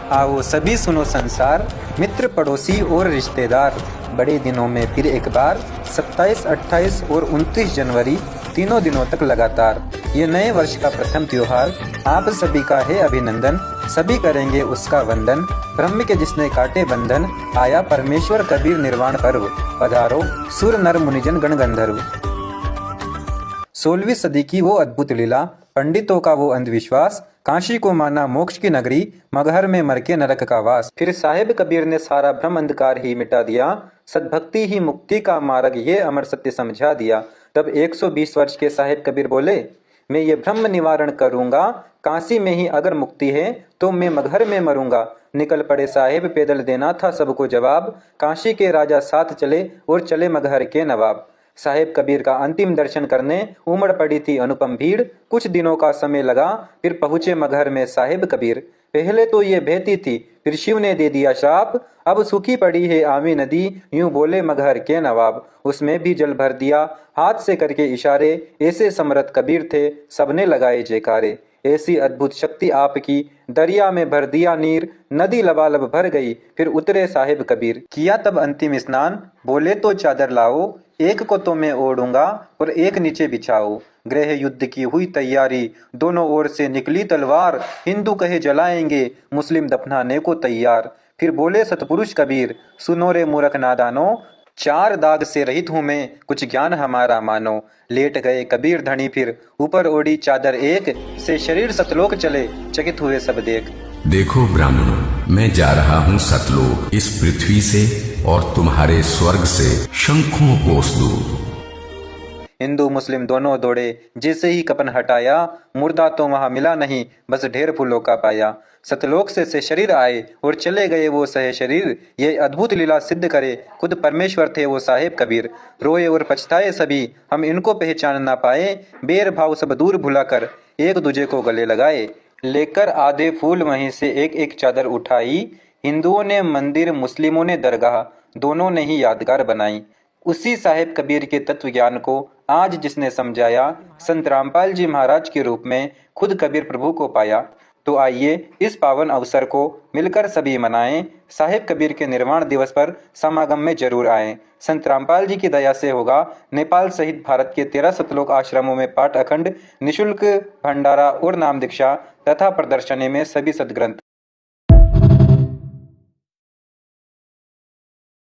आओ सभी सुनो संसार, मित्र पड़ोसी और रिश्तेदार। बड़े दिनों में फिर एक बार 27, 28 और 29 जनवरी तीनों दिनों तक लगातार ये नए वर्ष का प्रथम त्योहार आप सभी का है अभिनंदन। सभी करेंगे उसका वंदन। ब्रह्म के जिसने काटे बंधन, आया परमेश्वर कबीर निर्वाण पर्व। पधारो सुर नर मुनिजन गण गंधर्व। 16वीं सदी की वो अद्भुत लीला, पंडितों का वो अंधविश्वास, काशी को माना मोक्ष की नगरी, मगहर में मर के नरक का वास। फिर साहेब कबीर ने सारा भ्रम अंधकार ही मिटा दिया, सद्भक्ति ही मुक्ति का मार्ग ये अमर सत्य समझा दिया। तब 120 वर्ष के साहेब कबीर बोले, मैं ये भ्रम निवारण करूंगा, काशी में ही अगर मुक्ति है तो मैं मगहर में मरूंगा। निकल पड़े साहेब, पैदल देना था सबको जवाब, काशी के राजा साथ चले और चले मगहर के नवाब। साहेब कबीर का अंतिम दर्शन करने उमड़ पड़ी थी अनुपम भीड़। कुछ दिनों का समय लगा, फिर पहुंचे मगहर में साहेब कबीर। पहले तो ये बहती थी, फिर शिव ने दे दिया श्राप, अब सूखी पड़ी है आमी नदी, यूं बोले मगहर के नवाब। उसमें भी जल भर दिया हाथ से करके इशारे, ऐसे समर्थ कबीर थे सबने लगाए जयकारे। ऐसी अद्भुत शक्ति आपकी, दरिया में भर दिया नीर, नदी लबालब भर गई, फिर उतरे साहेब कबीर। किया तब अंतिम स्नान, बोले तो चादर लाओ, एक को तो मैं ओढ़ूंगा और एक नीचे बिछाओ। गृह युद्ध की हुई तैयारी, दोनों ओर से निकली तलवार, हिंदू कहे जलाएंगे, मुस्लिम दफनाने को तैयार। फिर बोले सतपुरुष कबीर, सुनो रे मूर्ख नादानो, 4 दाग से रहित हूं मैं, कुछ ज्ञान हमारा मानो। लेट गए कबीर धनी, फिर ऊपर ओढ़ी चादर एक, से शरीर सतलोक चले, चकित हुए सब देख। देखो ब्राह्मणों, मैं जा रहा हूँ सतलोक, इस पृथ्वी से और तुम्हारे स्वर्ग से शंखों कोस दूर। हिंदू मुस्लिम दोनों दौड़े, जैसे ही कपन हटाया, मुर्दा तो वहां मिला नहीं, बस ढेर फूलों का पाया। सतलोक से शरीर आए और चले गए वो सहे शरीर, ये अद्भुत लीला सिद्ध करे खुद परमेश्वर थे वो साहेब कबीर। रोए और पछताए सभी, हम इनको पहचान ना पाए, बेर भाव सब दूर भुलाकर एक दूजे को गले लगाए। लेकर आधे फूल वहीं से एक एक चादर उठाई, हिंदुओं ने मंदिर मुस्लिमों ने दरगाह, दोनों ने ही यादगार बनाई। उसी साहेब कबीर के तत्व ज्ञान को आज जिसने समझाया, संत रामपाल जी महाराज के रूप में खुद कबीर प्रभु को पाया। तो आइए इस पावन अवसर को मिलकर सभी मनाएं, साहेब कबीर के निर्वाण दिवस पर समागम में जरूर आएं। संत रामपाल जी की दया से होगा नेपाल सहित भारत के 13 सतलोक आश्रमों में पाठ अखंड, निशुल्क भंडारा और नाम दीक्षा तथा प्रदर्शनी में सभी सदग्रंथ।